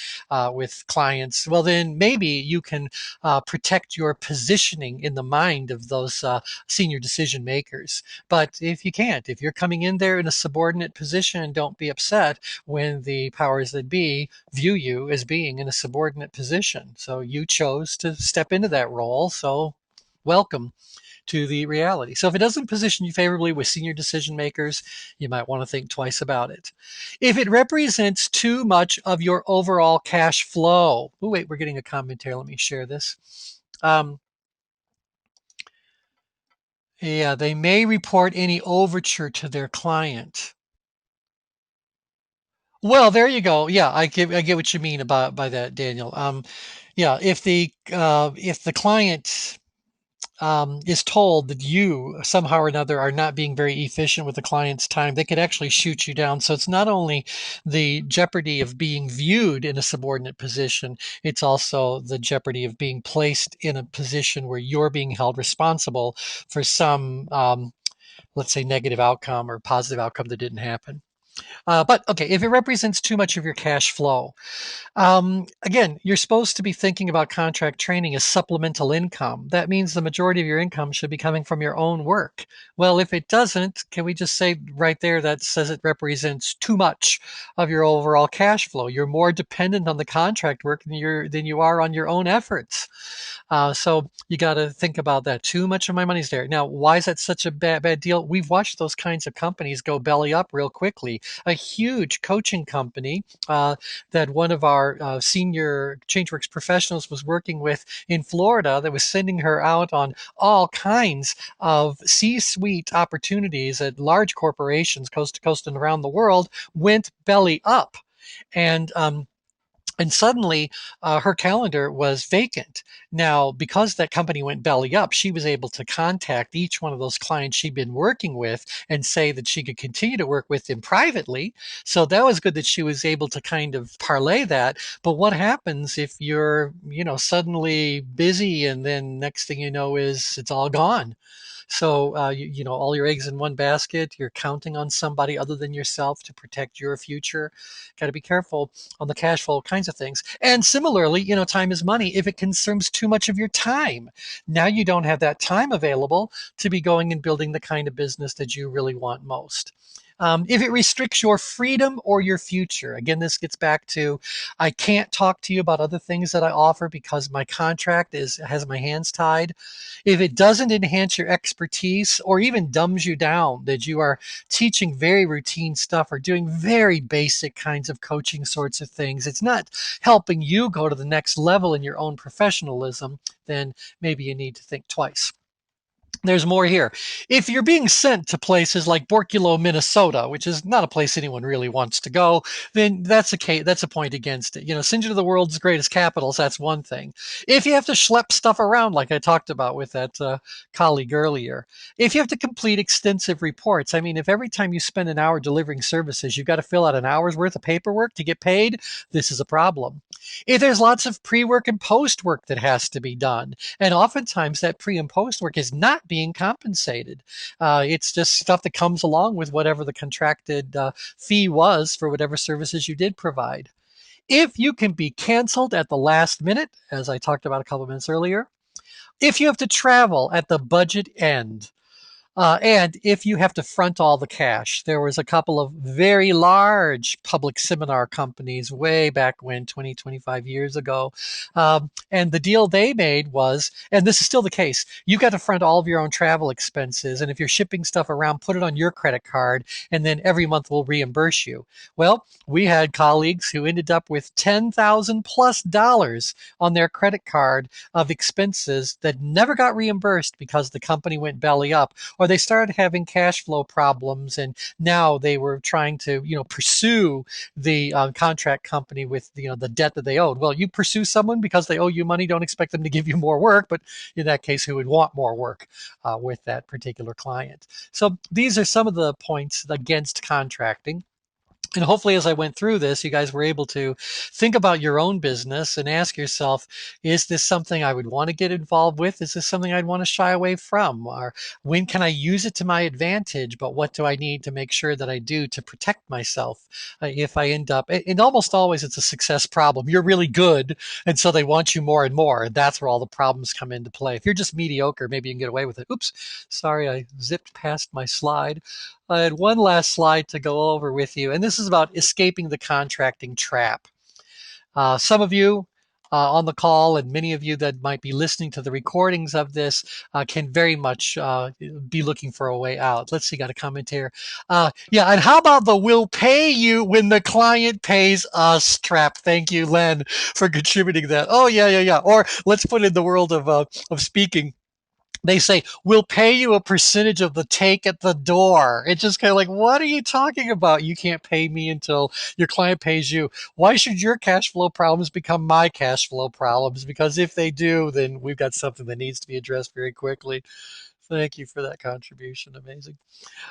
clients, well, then maybe you can protect your positioning in the mind of those senior decision makers. But if you can't, if you're coming in there in a subordinate position, don't be upset when the powers that be view you as being in a subordinate position. So you chose to step into that role. So welcome to the reality. So if it doesn't position you favorably with senior decision makers, you might want to think twice about it. If it represents too much of your overall cash flow. Oh, wait, we're getting a comment here. Let me share this. Yeah, they may report any overture to their client. Well, there you go. Yeah, I get what you mean about by that, Daniel. Yeah, if the client is told that you somehow or another are not being very efficient with the client's time, they could actually shoot you down. So it's not only the jeopardy of being viewed in a subordinate position, it's also the jeopardy of being placed in a position where you're being held responsible for some, let's say, negative outcome or positive outcome that didn't happen. But okay, if it represents too much of your cash flow, again, you're supposed to be thinking about contract training as supplemental income. That means the majority of your income should be coming from your own work. Well, if it doesn't, can we just say right there that says it represents too much of your overall cash flow? You're more dependent on the contract work than you are on your own efforts. So you got to think about that. Too much of my money's there. Now, why is that such a bad deal? We've watched those kinds of companies go belly up real quickly. A huge coaching company that one of our senior ChangeWorks professionals was working with in Florida that was sending her out on all kinds of C-suite opportunities at large corporations coast to coast and around the world went belly up. And suddenly her calendar was vacant. Now, because that company went belly up, she was able to contact each one of those clients she'd been working with and say that she could continue to work with them privately. So that was good that she was able to kind of parlay that. But what happens if you're, suddenly busy and then next thing you know is it's all gone? So, all your eggs in one basket, you're counting on somebody other than yourself to protect your future. Got to be careful on the cash flow kinds of things. And similarly, time is money. If it consumes too much of your time, now you don't have that time available to be going and building the kind of business that you really want most. If it restricts your freedom or your future, again, this gets back to I can't talk to you about other things that I offer because my contract has my hands tied. If it doesn't enhance your expertise or even dumbs you down, that you are teaching very routine stuff or doing very basic kinds of coaching sorts of things, it's not helping you go to the next level in your own professionalism, then maybe you need to think twice. There's more here. If you're being sent to places like Borculo, Minnesota, which is not a place anyone really wants to go, then that's a point against it. Send you to the world's greatest capitals, that's one thing. If you have to schlep stuff around, like I talked about with that colleague earlier, if you have to complete extensive reports, I mean, if every time you spend an hour delivering services, you've got to fill out an hour's worth of paperwork to get paid, this is a problem. If there's lots of pre-work and post-work that has to be done, and oftentimes that pre and post work is not being compensated. It's just stuff that comes along with whatever the contracted fee was for whatever services you did provide. If you can be canceled at the last minute, as I talked about a couple of minutes earlier, if you have to travel at the budget end, and if you have to front all the cash, there was a couple of very large public seminar companies way back when, 20, 25 years ago. And the deal they made was, and this is still the case, you got to front all of your own travel expenses. And if you're shipping stuff around, put it on your credit card, and then every month we'll reimburse you. Well, we had colleagues who ended up with $10,000+ on their credit card of expenses that never got reimbursed because the company went belly up, or they started having cash flow problems, and now they were trying to pursue the contract company with the debt that they owed. Well, you pursue someone because they owe you money, don't expect them to give you more work, but in that case, who would want more work with that particular client? So these are some of the points against contracting. And hopefully, as I went through this, you guys were able to think about your own business and ask yourself, is this something I would want to get involved with? Is this something I'd want to shy away from? Or when can I use it to my advantage? But what do I need to make sure that I do to protect myself if I end up, and almost always it's a success problem. You're really good, and so they want you more and more. And that's where all the problems come into play. If you're just mediocre, maybe you can get away with it. Oops, sorry, I zipped past my slide. I had one last slide to go over with you, and this is about escaping the contracting trap. Some of you on the call and many of you that might be listening to the recordings of this can very much be looking for a way out. Let's see, got a comment here. Yeah, and how about the we'll pay you when the client pays us trap? Thank you, Len, for contributing that. Oh, yeah. Or let's put in the world of speaking. They say, we'll pay you a percentage of the take at the door. It's just kind of like, what are you talking about? You can't pay me until your client pays you. Why should your cash flow problems become my cash flow problems? Because if they do, then we've got something that needs to be addressed very quickly. Thank you for that contribution. Amazing.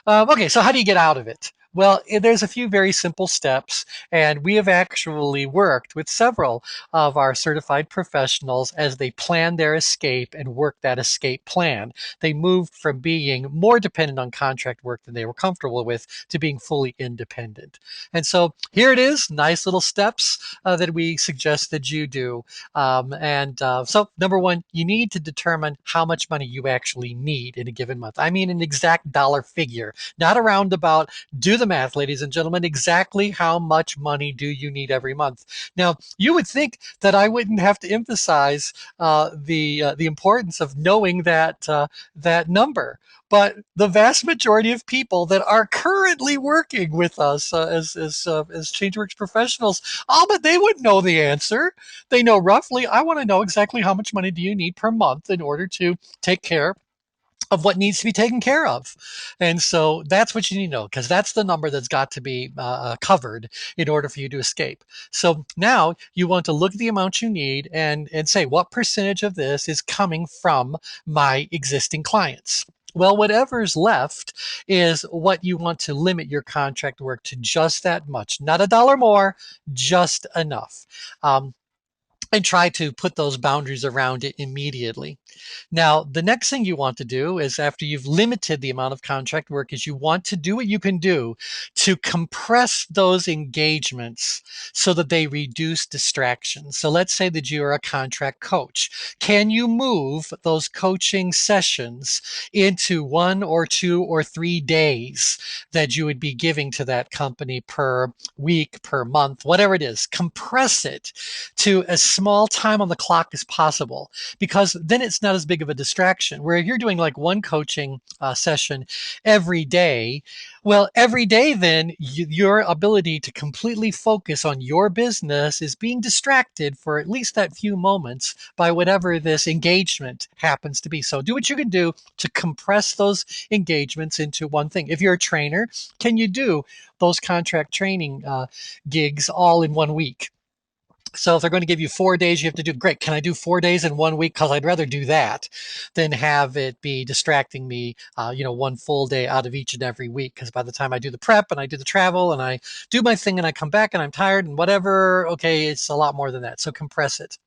Okay, so how do you get out of it? Well, there's a few very simple steps, and we have actually worked with several of our certified professionals as they plan their escape and work that escape plan. They moved from being more dependent on contract work than they were comfortable with to being fully independent. And so here it is, nice little steps that we suggest that you do. So number one, you need to determine how much money you actually need in a given month. I mean, an exact dollar figure, not a roundabout. Do the the math, ladies and gentlemen. Exactly how much money do you need every month? Now, you would think that I wouldn't have to emphasize the importance of knowing that number. But the vast majority of people that are currently working with us as ChangeWorks professionals, but they wouldn't know the answer. They know roughly. I want to know exactly how much money do you need per month in order to take care of what needs to be taken care of. And so that's what you need to know, because that's the number that's got to be covered in order for you to escape. So now you want to look at the amount you need and say, what percentage of this is coming from my existing clients? Well, whatever's left is what you want to limit your contract work to, just that much, not a dollar more, just enough. And try to put those boundaries around it immediately. Now, the next thing you want to do is, after you've limited the amount of contract work, is you want to do what you can do to compress those engagements so that they reduce distractions. So let's say that you're a contract coach. Can you move those coaching sessions into 1 or 2 or 3 days that you would be giving to that company per week, per month, whatever it is? Compress it to as small time on the clock as possible, because then it's not as big of a distraction. Where you're doing like one coaching session every day, well, every day then your ability to completely focus on your business is being distracted for at least that few moments by whatever this engagement happens to be. So do what you can do to compress those engagements into one thing. If you're a trainer, can you do those contract training gigs all in 1 week? So if they're going to give you 4 days, you have to do, great. Can I do 4 days in 1 week? Because I'd rather do that than have it be distracting me, one full day out of each and every week. Because by the time I do the prep and I do the travel and I do my thing and I come back and I'm tired and whatever, okay, it's a lot more than that. So compress it.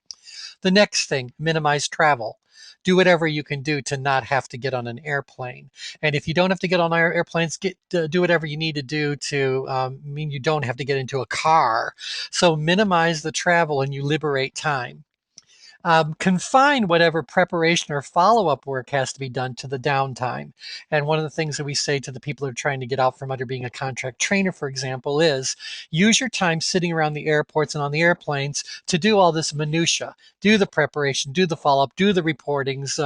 The next thing, minimize travel. Do whatever you can do to not have to get on an airplane. And if you don't have to get on airplanes, do whatever you need to do to mean you don't have to get into a car. So minimize the travel and you liberate time. Confine whatever preparation or follow-up work has to be done to the downtime. And one of the things that we say to the people who are trying to get out from under being a contract trainer, for example, is use your time sitting around the airports and on the airplanes to do all this minutia. Do the preparation, do the follow-up, do the reportings,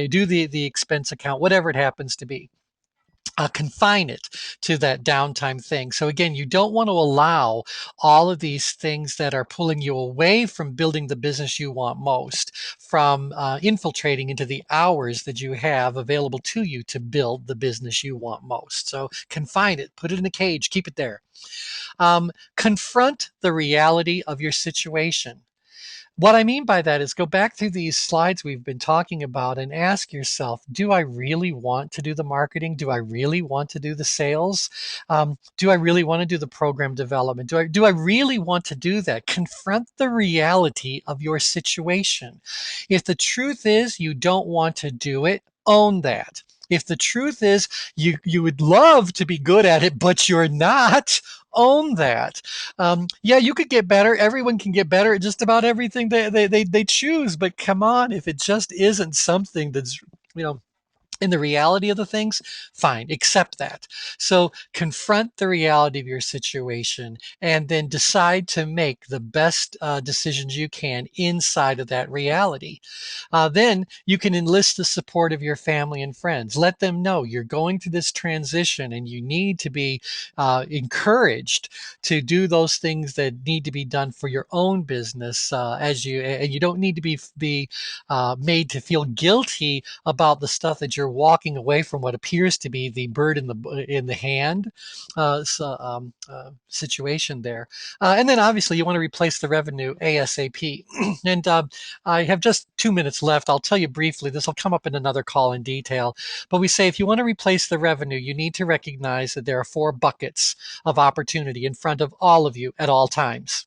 do the expense account, whatever it happens to be. Confine it to that downtime thing. So again, you don't want to allow all of these things that are pulling you away from building the business you want most, from infiltrating into the hours that you have available to you to build the business you want most. So confine it, put it in a cage, keep it there. Confront the reality of your situation. What I mean by that is, go back through these slides we've been talking about and ask yourself, do I really want to do the marketing? Do I really want to do the sales? Do I really want to do the program development? Do I really want to do that? Confront the reality of your situation. If the truth is you don't want to do it, own that. If the truth is you would love to be good at it, but you're not, own that. Yeah, you could get better. Everyone can get better at just about everything they choose. But come on, if it just isn't something that's, in the reality of the things, fine, accept that. So confront the reality of your situation and then decide to make the best decisions you can inside of that reality. Then you can enlist the support of your family and friends. Let them know you're going through this transition and you need to be encouraged to do those things that need to be done for your own business, and you don't need to be made to feel guilty about the stuff that you're walking away from, what appears to be the bird in the hand situation there. And then obviously you want to replace the revenue ASAP. And I have just 2 minutes left. I'll tell you briefly, this will come up in another call in detail, but we say if you want to replace the revenue, you need to recognize that there are 4 buckets of opportunity in front of all of you at all times.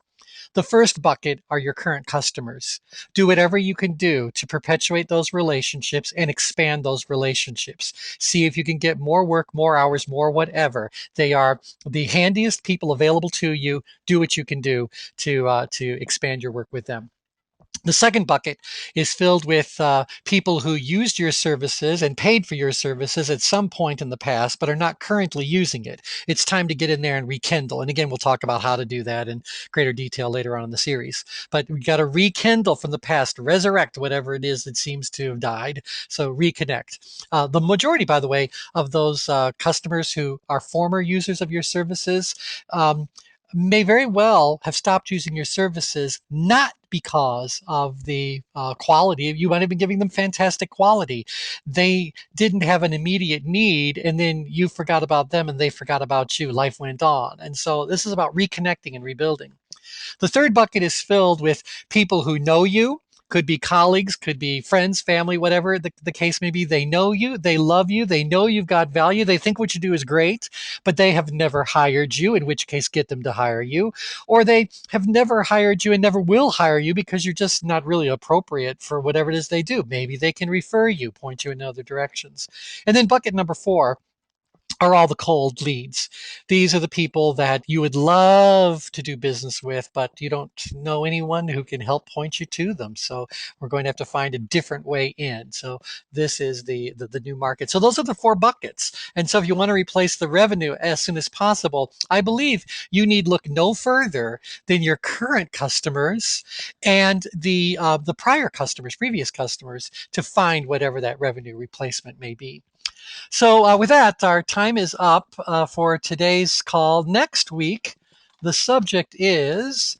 The first bucket are your current customers. Do whatever you can do to perpetuate those relationships and expand those relationships. See if you can get more work, more hours, more whatever. They are the handiest people available to you. Do what you can do to expand your work with them. The second bucket is filled with people who used your services and paid for your services at some point in the past, but are not currently using it. It's time to get in there and rekindle. And again, we'll talk about how to do that in greater detail later on in the series. But we got to rekindle from the past, resurrect whatever it is that seems to have died. So reconnect. The majority, by the way, of those customers who are former users of your services may very well have stopped using your services, not because of the quality. You might have been giving them fantastic quality. They didn't have an immediate need, and then you forgot about them and they forgot about you. Life went on. And so this is about reconnecting and rebuilding. The third bucket is filled with people who know you, could be colleagues, could be friends, family, whatever the case may be. They know you, they love you, they know you've got value, they think what you do is great, but they have never hired you, in which case get them to hire you. Or they have never hired you and never will hire you because you're just not really appropriate for whatever it is they do. Maybe they can refer you, point you in other directions. And then bucket number four are all the cold leads. These are the people that you would love to do business with, but you don't know anyone who can help point you to them. So we're going to have to find a different way in. So this is the new market. So those are the four buckets. And so if you want to replace the revenue as soon as possible, I believe you need look no further than your current customers and the prior customers, previous customers, to find whatever that revenue replacement may be. So, with that, our time is up for today's call. Next week, the subject is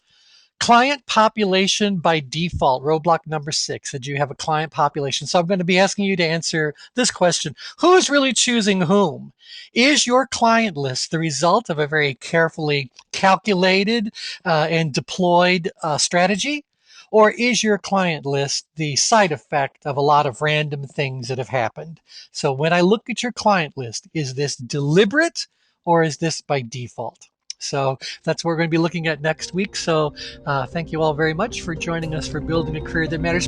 client population by default, roadblock number 6. Did you have a client population? So I'm going to be asking you to answer this question. Who is really choosing whom? Is your client list the result of a very carefully calculated and deployed strategy? Or is your client list the side effect of a lot of random things that have happened? So when I look at your client list, is this deliberate or is this by default? So that's what we're going to be looking at next week. So thank you all very much for joining us for Building a Career That Matters.